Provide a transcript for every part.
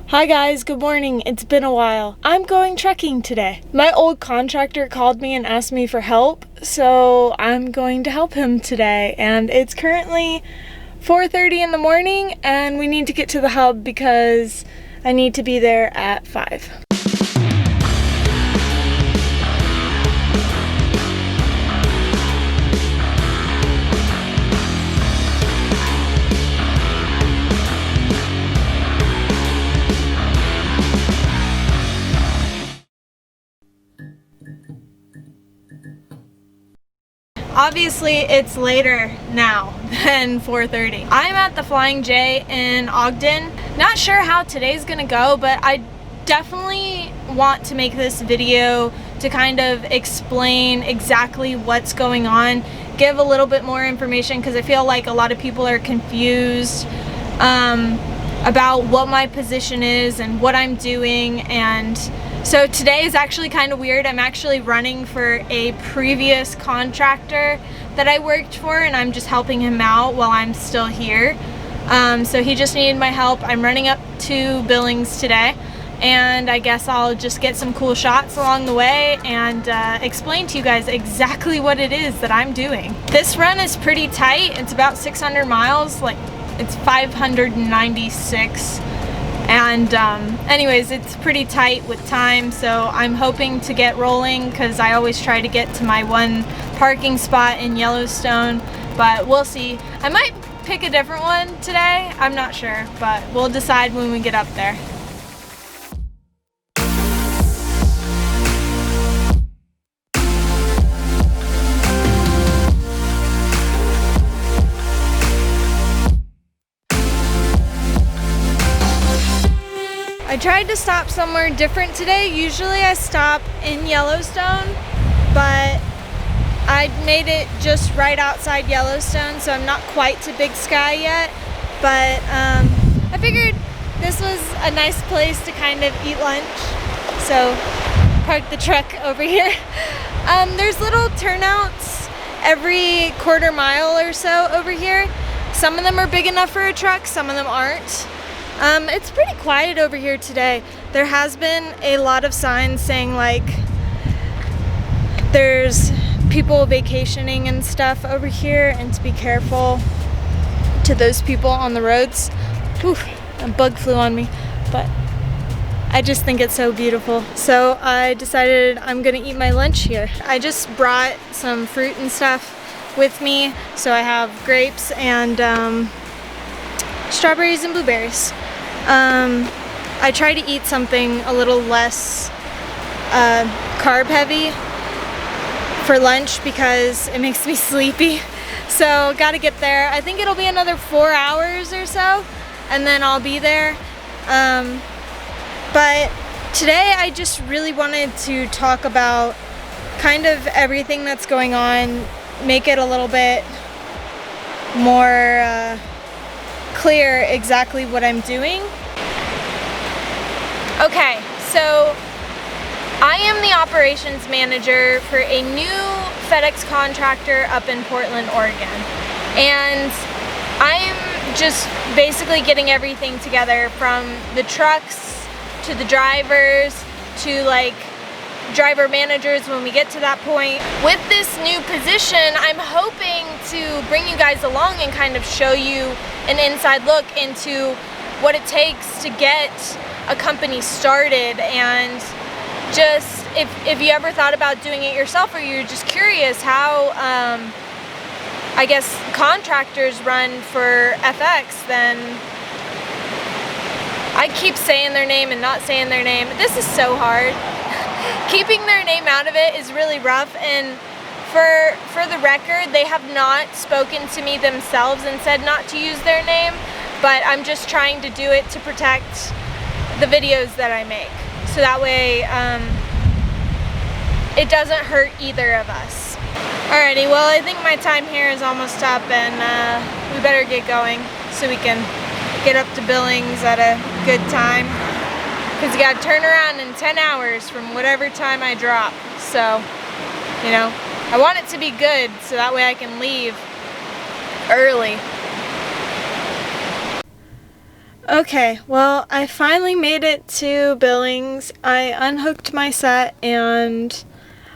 Hi guys, good morning. It's been a while. I'm going trekking today. My old contractor called me and asked me for help, so I'm going to help him today. And it's currently 4:30 in the morning and we need to get to the hub because I need to be there at 5. Obviously, it's later now than 4:30. I'm at the Flying J in Ogden. Not sure how today's gonna go, but I definitely want to make this video to kind of explain exactly what's going on, give a little bit more information, because I feel like a lot of people are confused about what my position is and what I'm doing. And so today is actually kind of weird. I'm actually running for a previous contractor that I worked for, and I'm just helping him out while I'm still here. So he just needed my help. I'm running up to Billings today, and I guess I'll just get some cool shots along the way and explain to you guys exactly what it is that I'm doing. This run is pretty tight. It's about 600 miles, like it's 596. And anyways, it's pretty tight with time, so I'm hoping to get rolling because I always try to get to my one parking spot in Yellowstone, but we'll see. I might pick a different one today, I'm not sure, but we'll decide when we get up there. I tried to stop somewhere different today. Usually I stop in Yellowstone, but I made it just right outside Yellowstone, so I'm not quite to Big Sky yet. But I figured this was a nice place to kind of eat lunch, so parked the truck over here. There's little turnouts every quarter mile or so over here. Some of them are big enough for a truck, some of them aren't. It's pretty quiet over here today. There has been a lot of signs saying like there's people vacationing and stuff over here, and to be careful to those people on the roads. Whew, a bug flew on me, but I just think it's so beautiful. So I decided I'm gonna eat my lunch here. I just brought some fruit and stuff with me. So I have grapes and strawberries and blueberries. I try to eat something a little less carb heavy for lunch because it makes me sleepy. So gotta get there. I think it'll be another 4 hours or so and then I'll be there. But today I just really wanted to talk about kind of everything that's going on, make it a little bit more clear exactly what I'm doing. Okay, so I am the operations manager for a new FedEx contractor up in Portland, Oregon. And I'm just basically getting everything together, from the trucks to the drivers to like driver managers when we get to that point. With this new position, I'm hoping to bring you guys along and kind of show you an inside look into what it takes to get a company started, and just if you ever thought about doing it yourself, or you're just curious how I guess contractors run for FX, then I keep saying their name and not saying their name. This is so hard. Keeping their name out of it is really rough, and for the record, they have not spoken to me themselves and said not to use their name, but I'm just trying to do it to protect the videos that I make, so that way it doesn't hurt either of us. Alrighty, well, I think my time here is almost up, and we better get going so we can get up to Billings at a good time, because you gotta turn around in 10 hours from whatever time I drop. So, you know, I want it to be good so that way I can leave early. Okay, well, I finally made it to Billings. I unhooked my set and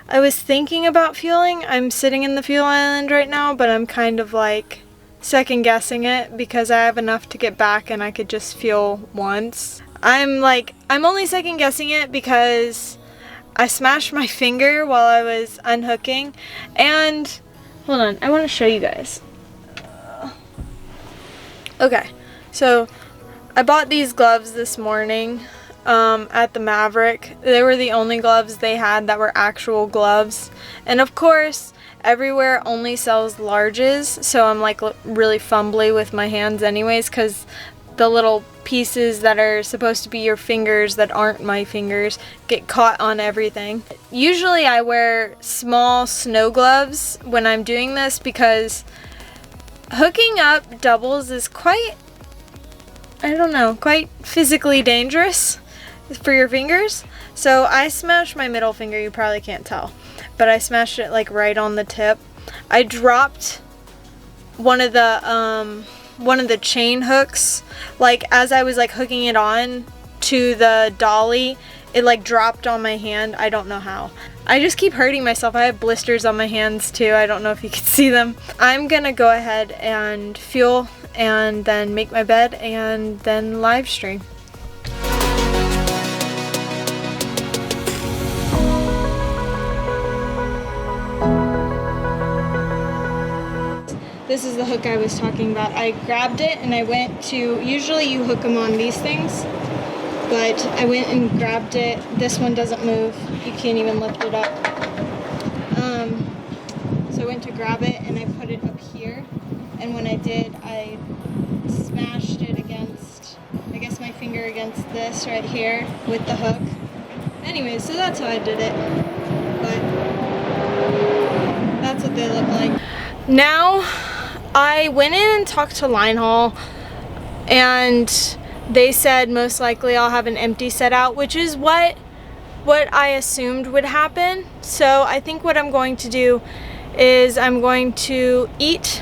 I was thinking about fueling. I'm sitting in the fuel island right now, but I'm kind of like second guessing it because I have enough to get back and I could just fuel once. I'm only second guessing it because I smashed my finger while I was unhooking. And hold on, I want to show you guys. Okay, so I bought these gloves this morning at the Maverick. They were the only gloves they had that were actual gloves. And of course, everywhere only sells larges, so I'm like really fumbly with my hands anyways because the little pieces that are supposed to be your fingers that aren't my fingers get caught on everything. Usually I wear small snow gloves when I'm doing this because hooking up doubles is quite physically dangerous for your fingers. So I smashed my middle finger, you probably can't tell, but I smashed it like right on the tip. I dropped one of the chain hooks, like as I was like hooking it on to the dolly, it like dropped on my hand. I don't know how. I just keep hurting myself. I have blisters on my hands too. I don't know if you can see them. I'm gonna go ahead and fuel and then make my bed and then live stream. This is the hook I was talking about. I grabbed it and I went to, usually you hook them on these things, but I went and grabbed it. This one doesn't move. You can't even lift it up. So I went to grab it and I put it up here. And when I did, I smashed it against, I guess my finger against this right here with the hook. Anyway, so that's how I did it. But that's what they look like. Now, I went in and talked to Line Haul and they said most likely I'll have an empty set out, which is what I assumed would happen. So I think what I'm going to do is I'm going to eat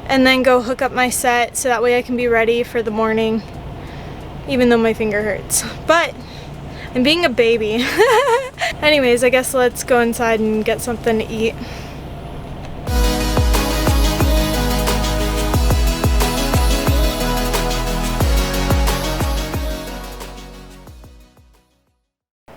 and then go hook up my set so that way I can be ready for the morning, even though my finger hurts. But I'm being a baby. Anyways, I guess let's go inside and get something to eat.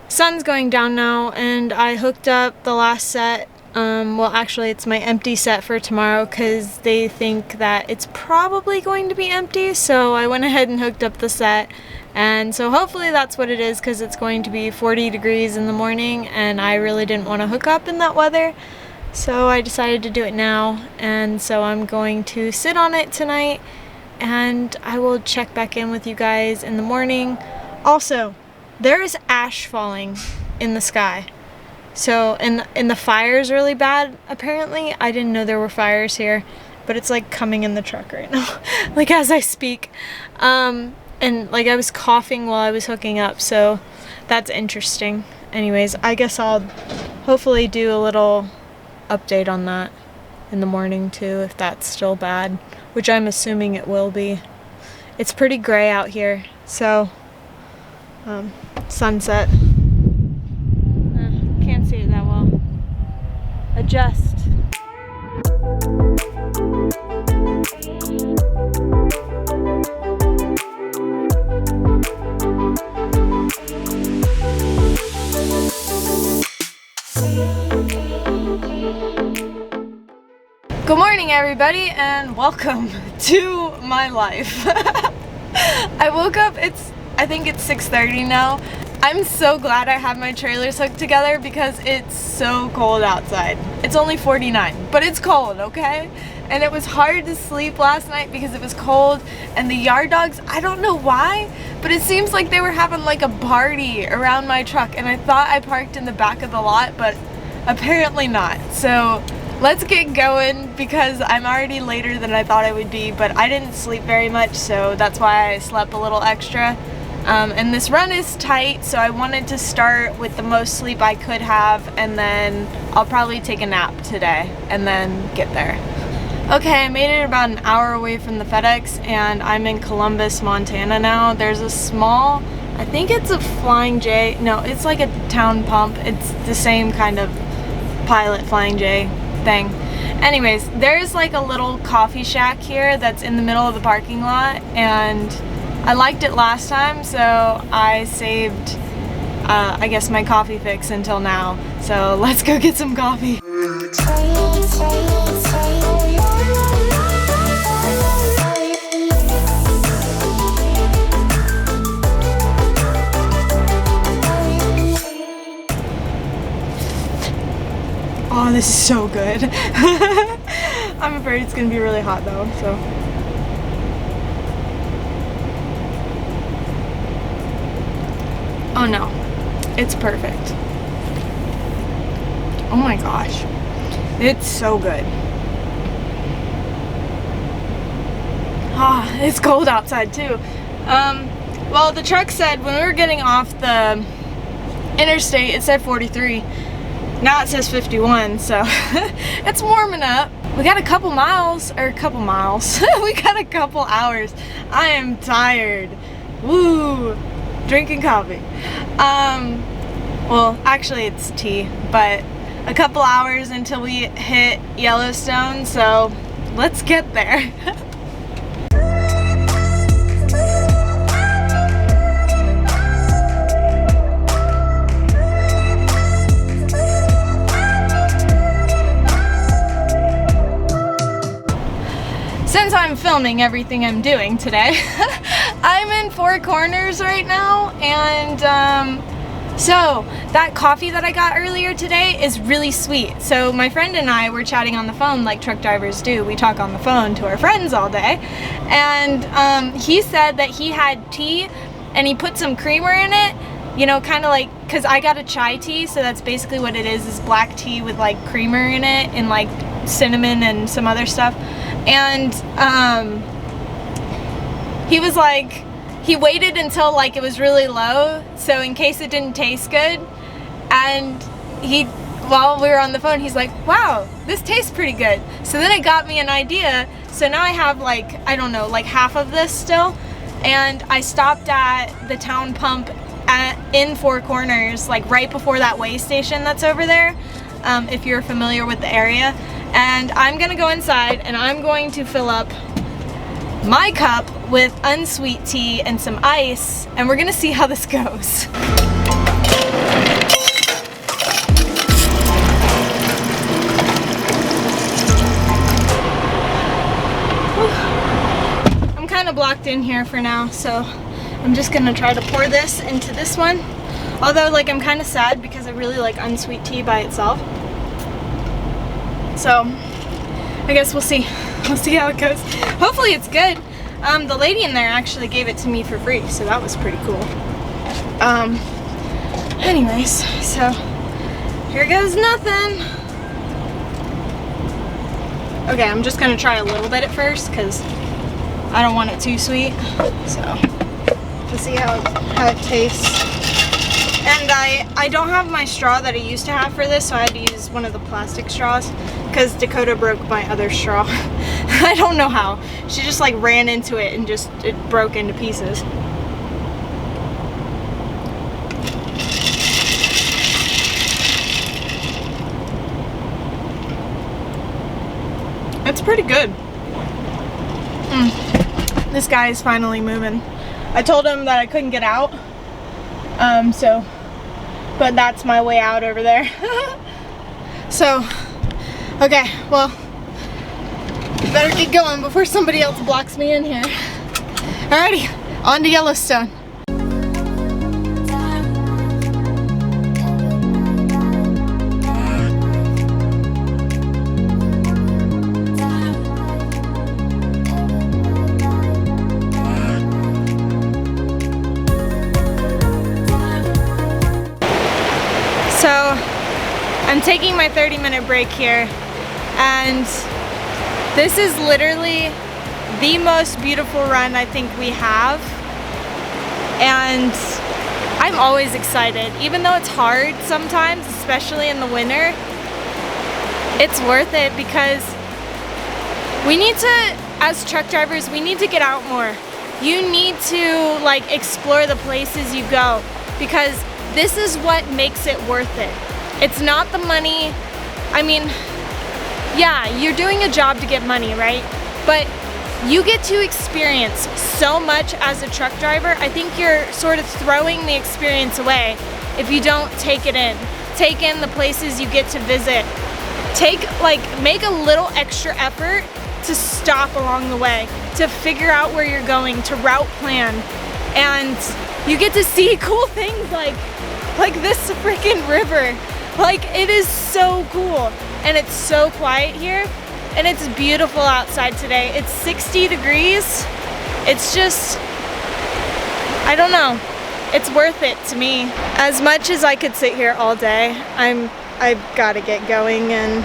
Sun's going down now and I hooked up the last set. Well, actually it's my empty set for tomorrow because they think that it's probably going to be empty, so I went ahead and hooked up the set. And so hopefully that's what it is because it's going to be 40 degrees in the morning and I really didn't want to hook up in that weather, so I decided to do it now. And so I'm going to sit on it tonight and I will check back in with you guys in the morning. Also, there is ash falling in the sky. So, and the fire's really bad, apparently. I didn't know there were fires here, but it's like coming in the truck right now, like as I speak. And like I was coughing while I was hooking up, so that's interesting. Anyways, I guess I'll hopefully do a little update on that in the morning too, if that's still bad, which I'm assuming it will be. It's pretty gray out here, so sunset. Can't see it that well. Adjust. Good morning, everybody, and welcome to my life. I woke up, I think it's 6:30 now. I'm so glad I have my trailers hooked together because it's so cold outside. It's only 49, but it's cold, okay? And it was hard to sleep last night because it was cold, and the yard dogs, I don't know why, but it seems like they were having like a party around my truck, and I thought I parked in the back of the lot, but apparently not. So let's get going because I'm already later than I thought I would be, but I didn't sleep very much, so that's why I slept a little extra. And this run is tight, so I wanted to start with the most sleep I could have, and then I'll probably take a nap today and then get there. Okay, I made it about an hour away from the FedEx and I'm in Columbus, Montana now. There's a small, I think it's a Flying J. No, it's like a town pump. It's the same kind of pilot Flying J thing. Anyways, there's like a little coffee shack here that's in the middle of the parking lot, and I liked it last time, so I saved, I guess, my coffee fix until now. So let's go get some coffee. Oh, this is so good. I'm afraid it's gonna be really hot though, so. Oh no, it's perfect. Oh my gosh, it's so good. Ah, it's cold outside too. Well, the truck said when we were getting off the interstate, it said 43. Now it says 51, so it's warming up. We got a couple miles, we got a couple hours. I am tired. Woo, drinking coffee. Well, actually it's tea, but a couple hours until we hit Yellowstone, so let's get there. Since I'm filming everything I'm doing today, I'm in Four Corners right now, and so that coffee that I got earlier today is really sweet. So my friend and I were chatting on the phone like truck drivers do. We talk on the phone to our friends all day, and he said that he had tea and he put some creamer in it, you know, kind of like, because I got a chai tea, so that's basically what it is black tea with like creamer in it and like cinnamon and some other stuff. And he was like, he waited until like it was really low, so in case it didn't taste good. And while we were on the phone, he's like, wow, this tastes pretty good. So then it got me an idea. So now I have like, I don't know, like half of this still. And I stopped at the town pump in Four Corners, like right before that way station that's over there, if you're familiar with the area. And I'm gonna go inside and I'm going to fill up my cup with unsweet tea and some ice, and we're gonna see how this goes. I'm kind of blocked in here for now, so I'm just gonna try to pour this into this one. Although, like, I'm kind of sad because I really like unsweet tea by itself. So, I guess we'll see. We'll see how it goes. Hopefully it's good. The lady in there actually gave it to me for free, so that was pretty cool. Anyways, so here goes nothing. Okay, I'm just gonna try a little bit at first because I don't want it too sweet. So, to see how it tastes. And I don't have my straw that I used to have for this, so I had to use one of the plastic straws because Dakota broke my other straw. I don't know how. She just like ran into it and it broke into pieces. It's pretty good. This guy is finally moving. I told him that I couldn't get out. But that's my way out over there. So, okay, well, better get going before somebody else blocks me in here. Alrighty, on to Yellowstone. So, I'm taking my 30-minute break here, and this is literally the most beautiful run I think we have, and I'm always excited. Even though it's hard sometimes, especially in the winter, it's worth it because We need to, as truck drivers, we need to get out more. You need to like explore the places you go, because this is what makes it worth it. It's not the money. I mean, yeah, you're doing a job to get money, right? But you get to experience so much as a truck driver. I think you're sort of throwing the experience away if you don't take it in. Take in the places you get to visit. Make a little extra effort to stop along the way, to figure out where you're going, to route plan. And you get to see cool things like this freaking river. Like, it is so cool. And it's so quiet here. And it's beautiful outside today. It's 60 degrees. It's just, I don't know. It's worth it to me. As much as I could sit here all day, I've gotta get going, and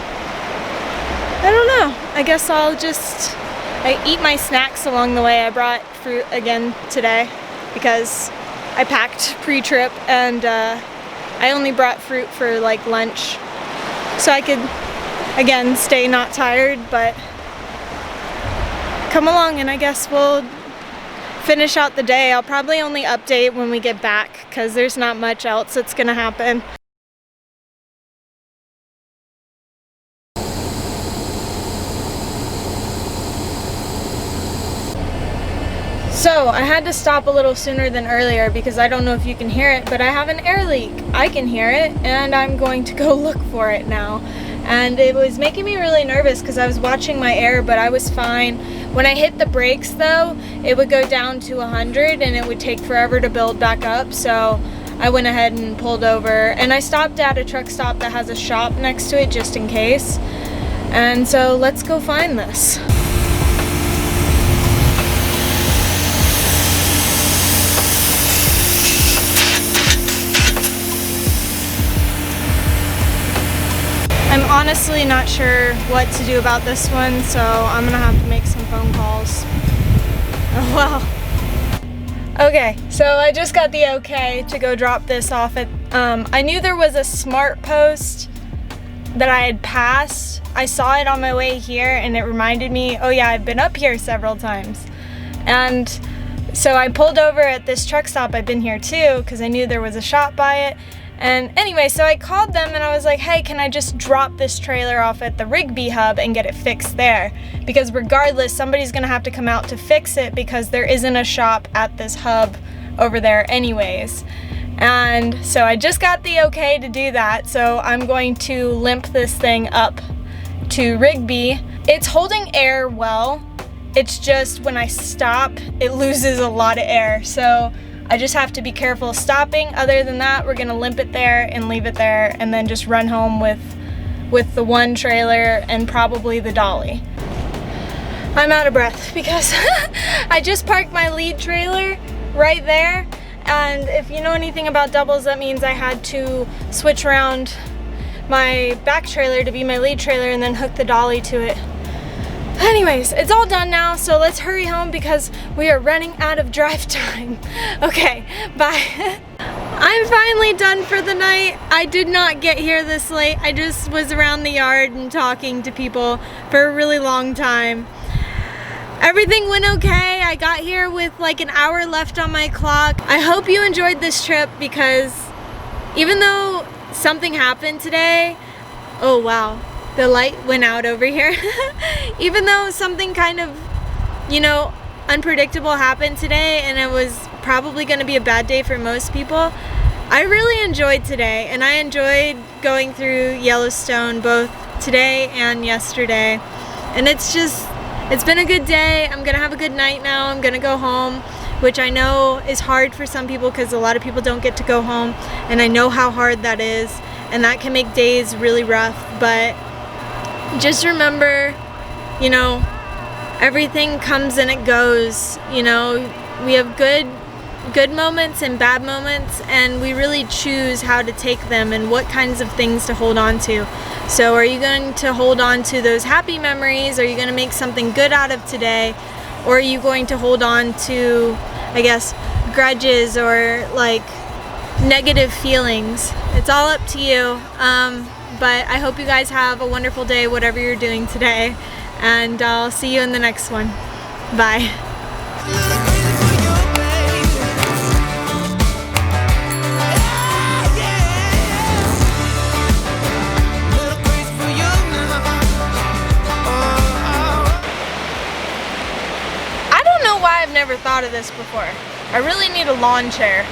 I don't know. I guess I eat my snacks along the way. I brought fruit again today because I packed pre-trip, and I only brought fruit for like lunch so I could, again, stay not tired. But come along and I guess we'll finish out the day. I'll probably only update when we get back because there's not much else that's gonna happen. So I had to stop a little sooner than earlier because I don't know if you can hear it, but I have an air leak. I can hear it, and I'm going to go look for it now. And it was making me really nervous because I was watching my air, but I was fine. When I hit the brakes though, it would go down to 100 and it would take forever to build back up. So I went ahead and pulled over, and I stopped at a truck stop that has a shop next to it just in case. And so let's go find this. I'm honestly not sure what to do about this one, so I'm gonna have to make some phone calls. Oh well. Okay, so I just got the okay to go drop this off at, I knew there was a smart post that I had passed. I saw it on my way here and it reminded me, oh yeah, I've been up here several times. And so I pulled over at this truck stop. I've been here too because I knew there was a shop by it. And anyway, so I called them and I was like, hey, can I just drop this trailer off at the Rigby hub and get it fixed there? Because regardless, somebody's gonna have to come out to fix it because there isn't a shop at this hub over there anyways. And so I just got the okay to do that. So I'm going to limp this thing up to Rigby. It's holding air well. It's just when I stop, it loses a lot of air. So I just have to be careful stopping. Other than that, we're gonna limp it there and leave it there and then just run home with the one trailer and probably the dolly. I'm out of breath because I just parked my lead trailer right there. And if you know anything about doubles, that means I had to switch around my back trailer to be my lead trailer and then hook the dolly to it. Anyways, it's all done now, so let's hurry home because we are running out of drive time. Okay, bye. I'm finally done for the night. I did not get here this late. I just was around the yard and talking to people for a really long time. Everything went okay. I got here with like an hour left on my clock. I hope you enjoyed this trip because even though something happened today, oh wow. The light went out over here. Even though something kind of, you know, unpredictable happened today and it was probably going to be a bad day for most people, I really enjoyed today, and I enjoyed going through Yellowstone both today and yesterday. And it's been a good day. I'm going to have a good night now. I'm going to go home, which I know is hard for some people because a lot of people don't get to go home, and I know how hard that is, and that can make days really rough. But just remember, you know, everything comes and it goes. You know, we have good moments and bad moments, and we really choose how to take them and what kinds of things to hold on to. So are you going to hold on to those happy memories? Are you going to make something good out of today? Or are you going to hold on to, I guess, grudges or like negative feelings? It's all up to you. But I hope you guys have a wonderful day, whatever you're doing today. and I'll see you in the next one. Bye. I don't know why I've never thought of this before. I really need a lawn chair.